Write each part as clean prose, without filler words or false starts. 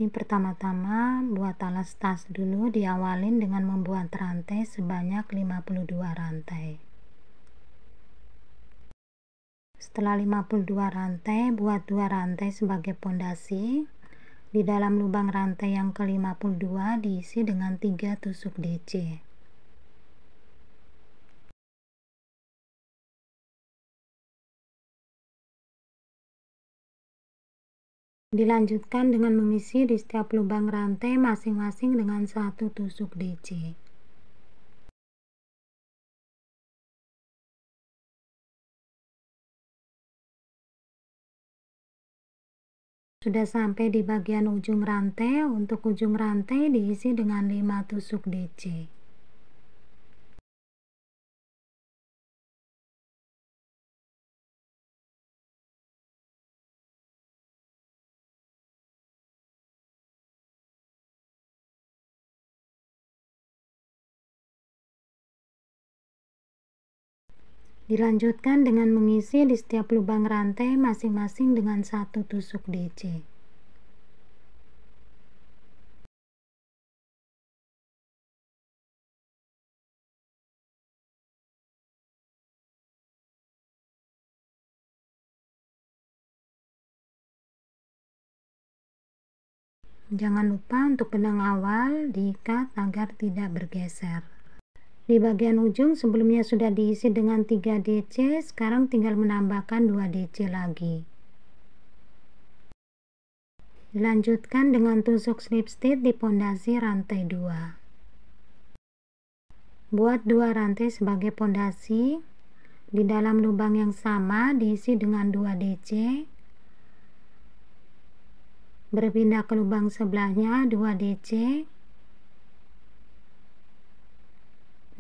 Ini pertama-tama buat alas tas dulu, diawalin dengan membuat rantai sebanyak 52 rantai. Setelah 52 rantai, buat 2 rantai sebagai pondasi. Di dalam lubang rantai yang ke-52 diisi dengan 3 tusuk DC. Dilanjutkan dengan mengisi di setiap lubang rantai masing-masing dengan 1 tusuk DC. Sudah sampai di bagian ujung rantai, untuk ujung rantai diisi dengan 5 tusuk DC. Dilanjutkan dengan mengisi di setiap lubang rantai masing-masing dengan 1 tusuk DC. Jangan lupa untuk benang awal diikat agar tidak bergeser. Di bagian ujung sebelumnya sudah diisi dengan 3 DC, sekarang tinggal menambahkan 2 DC lagi. Dilanjutkan dengan tusuk slip stitch di pondasi rantai 2. Buat 2 rantai sebagai pondasi. Di dalam lubang yang sama diisi dengan 2 DC. Berpindah ke lubang sebelahnya 2 DC.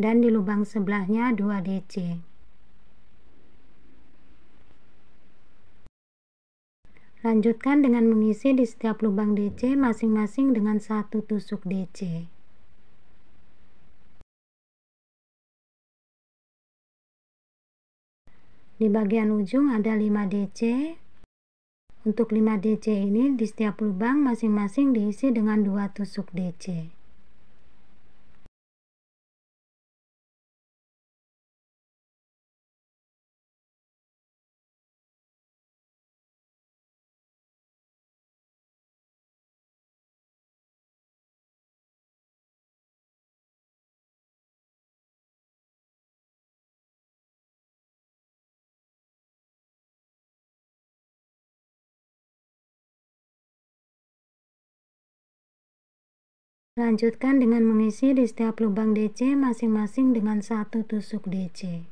Dan di lubang sebelahnya 2 DC. Lanjutkan dengan mengisi di setiap lubang DC masing-masing dengan 1 tusuk DC. Di bagian ujung ada 5 DC. Untuk 5 DC ini di setiap lubang masing-masing diisi dengan 2 tusuk DC. Lanjutkan dengan mengisi di setiap lubang DC masing-masing dengan 1 tusuk DC.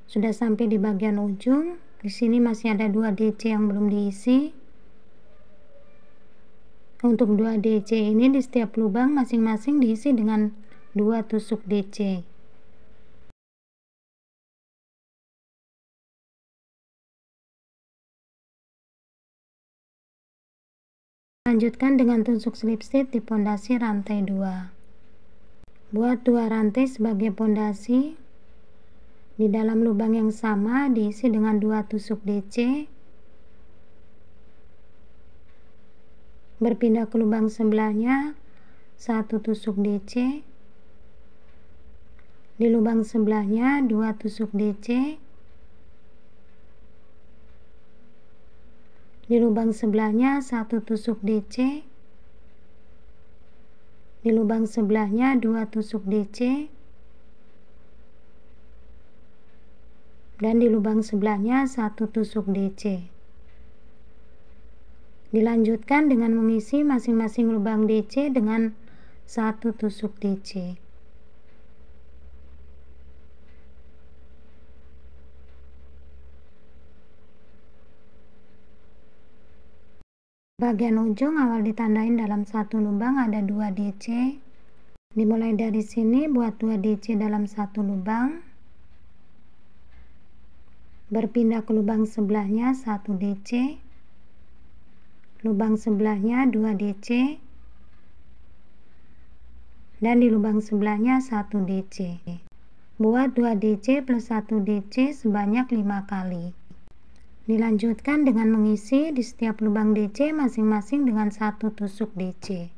Sudah sampai di bagian ujung. Di sini masih ada 2 DC yang belum diisi. Untuk 2 DC ini di setiap lubang masing-masing diisi dengan 2 tusuk DC. Lanjutkan dengan tusuk slip stitch di pondasi rantai 2. Buat 2 rantai sebagai pondasi. Di dalam lubang yang sama diisi dengan 2 tusuk DC. Berpindah ke lubang sebelahnya 1 tusuk DC. Di lubang sebelahnya 2 tusuk DC. Di lubang sebelahnya 1 tusuk DC. Di lubang sebelahnya 2 tusuk DC. Dan di lubang sebelahnya 1 tusuk DC. Dilanjutkan dengan mengisi masing-masing lubang DC dengan 1 tusuk DC. Bagian ujung awal ditandain dalam 1 lubang ada 2 DC. Dimulai dari sini buat 2 DC dalam 1 lubang. Berpindah ke lubang sebelahnya 1 DC. Lubang sebelahnya 2 DC. Dan di lubang sebelahnya 1 DC. Buat 2 DC plus 1 DC sebanyak 5 kali. Dilanjutkan dengan mengisi di setiap lubang DC masing-masing dengan 1 tusuk DC.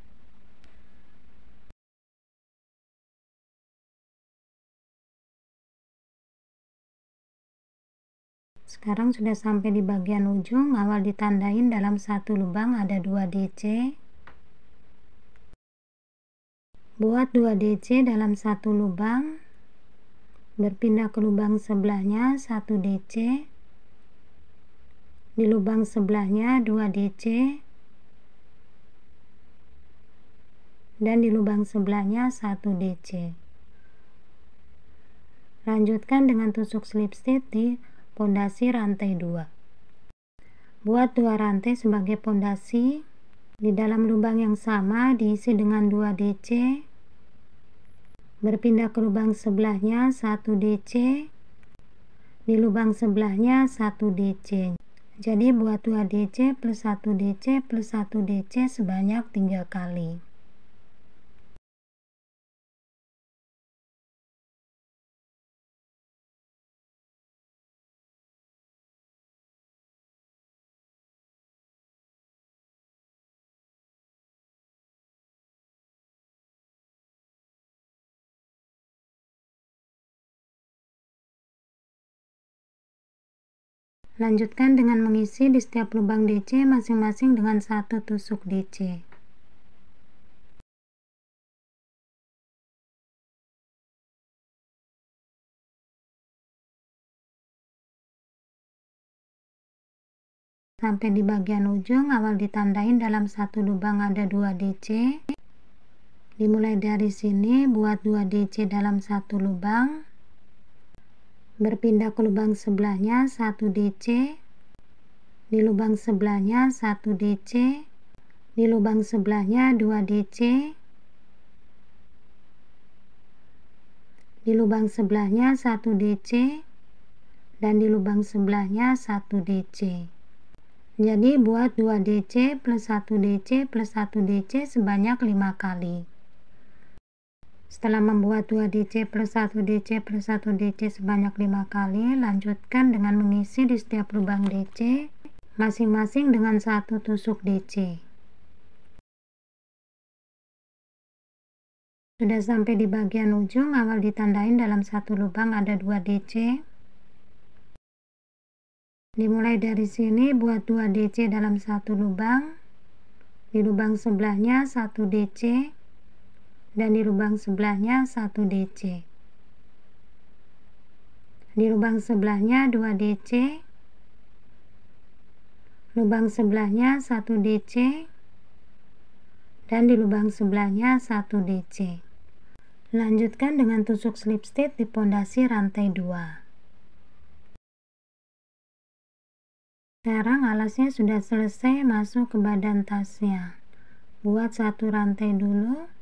Sekarang sudah sampai di bagian ujung, awal ditandain dalam satu lubang ada 2 DC. Buat 2 DC dalam satu lubang, berpindah ke lubang sebelahnya 1 DC, di lubang sebelahnya 2 DC, dan di lubang sebelahnya 1 DC. Lanjutkan dengan tusuk slip stitch di pondasi rantai 2. Buat 2 rantai sebagai pondasi. Di dalam lubang yang sama diisi dengan 2 DC, berpindah ke lubang sebelahnya 1 DC, di lubang sebelahnya 1 DC. Jadi buat 2 DC plus 1 DC plus 1 DC sebanyak 3 kali. Lanjutkan dengan mengisi di setiap lubang DC masing-masing dengan 1 tusuk DC. Sampai di bagian ujung, awal ditandain dalam satu lubang ada 2 DC. Dimulai dari sini, buat 2 DC dalam satu lubang. Berpindah ke lubang sebelahnya 1 DC, di lubang sebelahnya 1 DC, di lubang sebelahnya 2 DC, di lubang sebelahnya 1 DC, dan di lubang sebelahnya 1 DC. Jadi buat 2 DC plus 1 DC plus 1 DC sebanyak 5 kali. Setelah membuat 2 DC plus 1 DC plus 1 DC sebanyak 5 kali, lanjutkan dengan mengisi di setiap lubang DC masing-masing dengan 1 tusuk DC. Sudah sampai di bagian ujung, awal ditandain dalam satu lubang ada 2 DC. Dimulai dari sini, buat 2 DC dalam satu lubang, di lubang sebelahnya 1 DC, dan di lubang sebelahnya 1 DC. Di lubang sebelahnya 2 DC, lubang sebelahnya 1 DC, dan di lubang sebelahnya 1 DC. Lanjutkan dengan tusuk slip stitch di pondasi rantai 2. Sekarang alasnya sudah selesai masuk ke badan tasnya. Buat satu rantai dulu.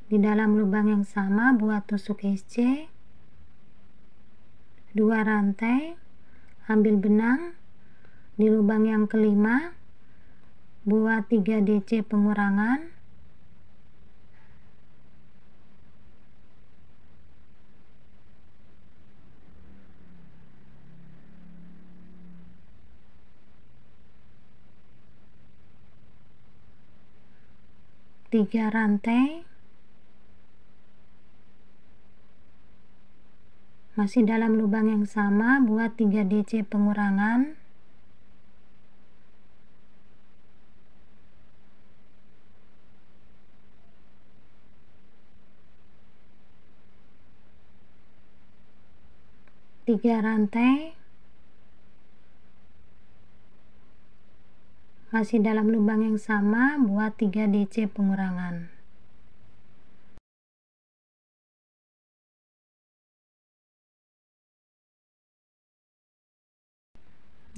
Di dalam lubang yang sama buat tusuk SC, 2 rantai, ambil benang, di lubang yang kelima buat 3 DC pengurangan, tiga rantai, masih dalam lubang yang sama buat 3 DC pengurangan, tiga rantai, masih dalam lubang yang sama buat 3 DC pengurangan.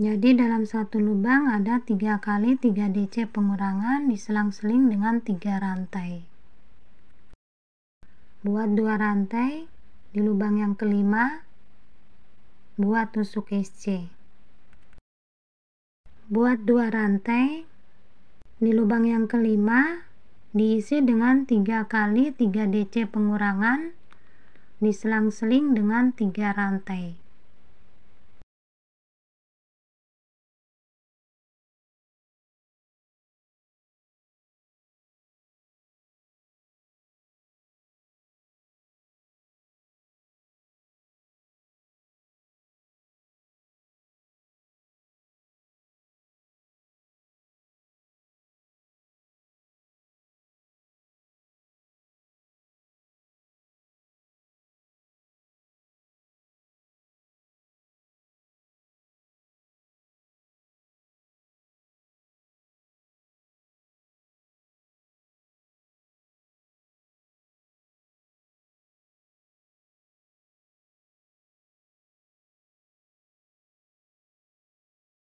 Jadi dalam satu lubang ada 3 kali 3 DC pengurangan diselang-seling dengan 3 rantai. Buat 2 rantai di lubang yang kelima, buat tusuk SC. Buat 2 rantai di lubang yang kelima, diisi dengan 3 kali 3 DC pengurangan diselang-seling dengan 3 rantai.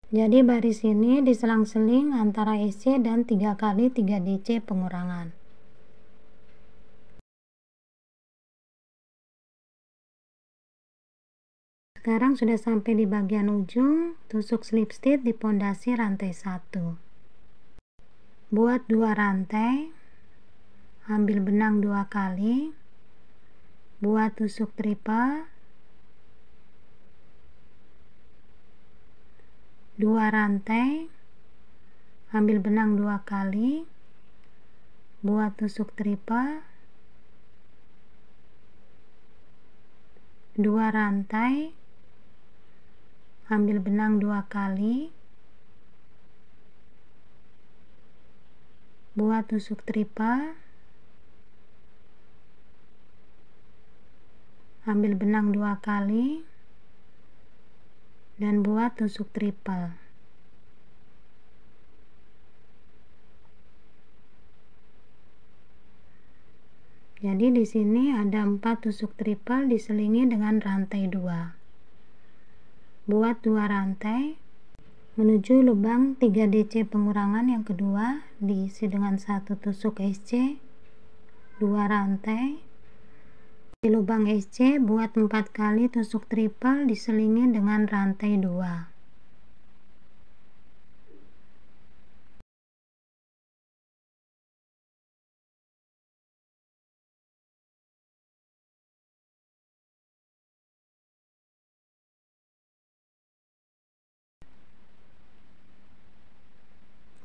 Jadi baris ini diselang-seling antara SC dan 3 kali 3 DC pengurangan. Sekarang sudah sampai di bagian ujung, tusuk slip stitch di pondasi rantai 1. Buat 2 rantai, ambil benang 2 kali, buat tusuk triple, 2 rantai, ambil benang 2 kali, buat tusuk triple, 2 rantai, ambil benang 2 kali, buat tusuk triple, ambil benang 2 kali, dan buat tusuk triple. Jadi di sini ada 4 tusuk triple diselingi dengan rantai 2. Buat 2 rantai menuju lubang 3 DC pengurangan yang kedua, diisi dengan 1 tusuk SC, 2 rantai. Di lubang SC buat 4 kali tusuk triple diselingi dengan rantai 2.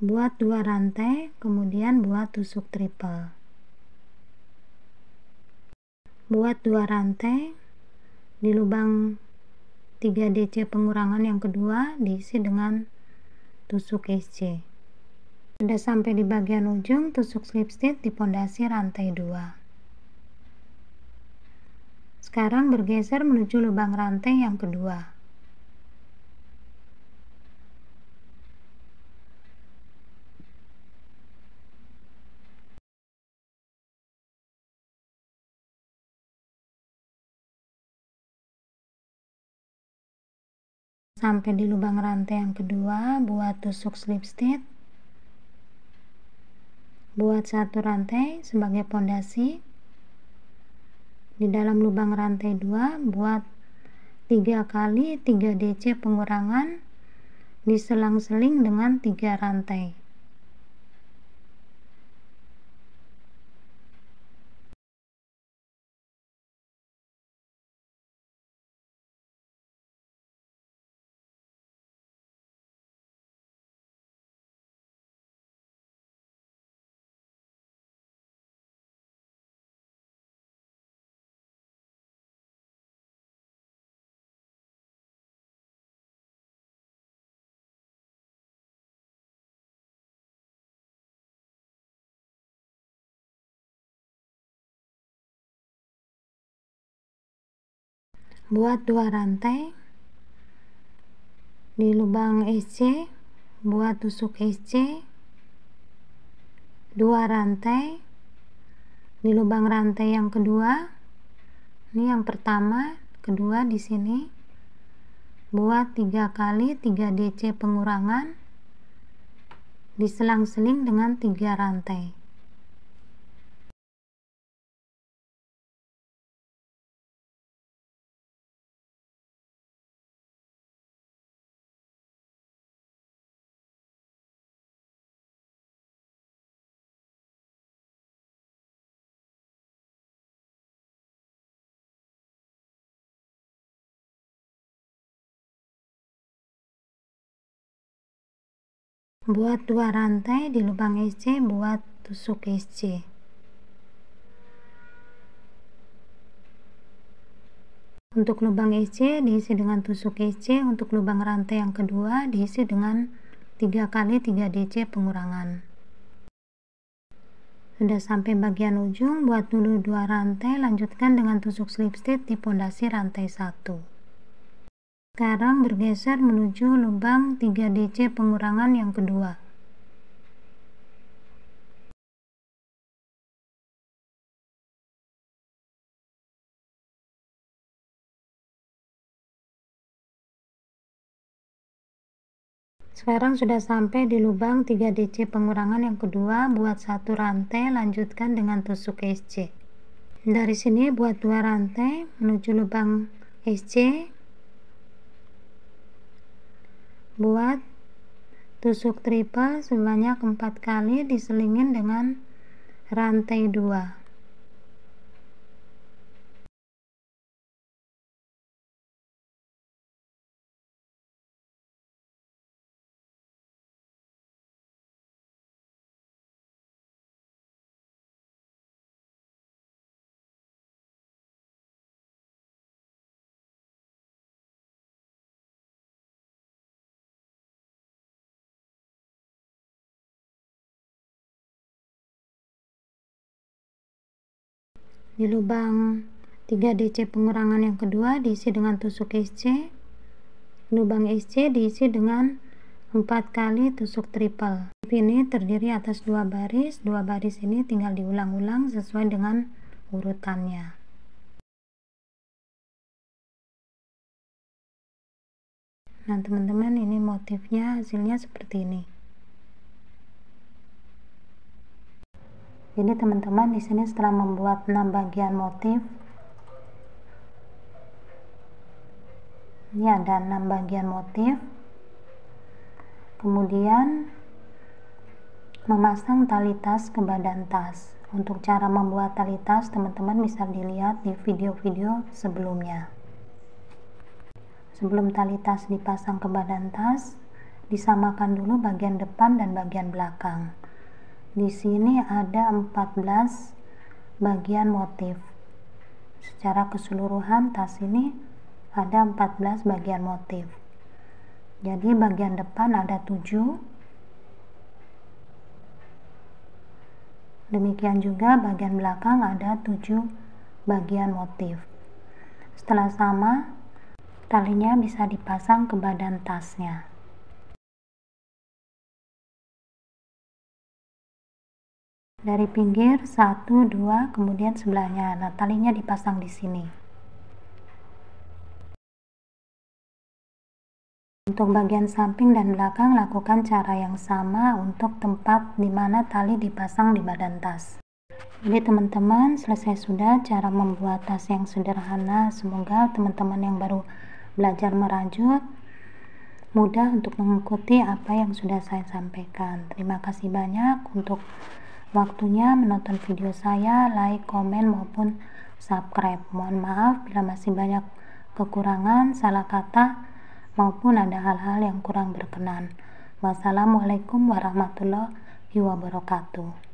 Buat 2 rantai, kemudian buat tusuk triple. Buat 2 rantai, di lubang 3 DC pengurangan yang kedua diisi dengan tusuk SC. Sudah sampai di bagian ujung, tusuk slip stitch di pondasi rantai 2. Sekarang bergeser menuju lubang rantai yang kedua. Sampai di lubang rantai yang kedua, buat tusuk slip stitch, buat 1 rantai sebagai pondasi. Di dalam lubang rantai 2 buat 3 kali 3 DC pengurangan, diselang-seling dengan 3 rantai. Buat 2 rantai di lubang SC, buat tusuk SC, 2 rantai di lubang rantai yang kedua. Ini yang pertama, kedua di sini. Buat 3 kali 3 DC pengurangan, diselang-seling dengan 3 rantai. Buat 2 rantai di lubang SC, buat tusuk SC. Untuk lubang SC diisi dengan tusuk SC, untuk lubang rantai yang kedua diisi dengan 3 kali 3 DC pengurangan. Sudah sampai bagian ujung, buat dulu 2 rantai, lanjutkan dengan tusuk slip stitch di pondasi rantai 1. Sekarang bergeser menuju lubang 3 DC pengurangan yang kedua. Sekarang sudah sampai di lubang 3 DC pengurangan yang kedua, buat 1 rantai, lanjutkan dengan tusuk SC. Dari sini buat 2 rantai menuju lubang SC, buat tusuk triple sebanyak 4 kali diselingin dengan rantai 2. Di lubang 3 DC pengurangan yang kedua diisi dengan tusuk SC. Lubang SC diisi dengan 4 kali tusuk triple. Ini terdiri atas 2 baris. 2 baris ini tinggal diulang-ulang sesuai dengan urutannya. Nah, teman-teman, ini motifnya hasilnya seperti ini. Jadi teman-teman, di sini setelah membuat 6 bagian motif, ini ada 6 bagian motif, kemudian memasang tali tas ke badan tas. Untuk cara membuat tali tas, teman-teman bisa dilihat di video-video sebelumnya. Sebelum tali tas dipasang ke badan tas, disamakan dulu bagian depan dan bagian belakang. Di sini ada 14 bagian motif. Secara keseluruhan tas ini ada 14 bagian motif. Jadi bagian depan ada 7. Demikian juga bagian belakang ada 7 bagian motif. Setelah sama, talinya bisa dipasang ke badan tasnya. Dari pinggir 1, 2, kemudian sebelahnya. Nah, talinya dipasang di sini. Untuk bagian samping dan belakang lakukan cara yang sama untuk tempat di mana tali dipasang di badan tas. Jadi teman-teman, selesai sudah cara membuat tas yang sederhana. Semoga teman-teman yang baru belajar merajut mudah untuk mengikuti apa yang sudah saya sampaikan. Terima kasih banyak untuk waktunya menonton video saya, like, komen, maupun subscribe. Mohon maaf bila masih banyak kekurangan, salah kata, maupun ada hal-hal yang kurang berkenan. Wassalamualaikum warahmatullahi wabarakatuh.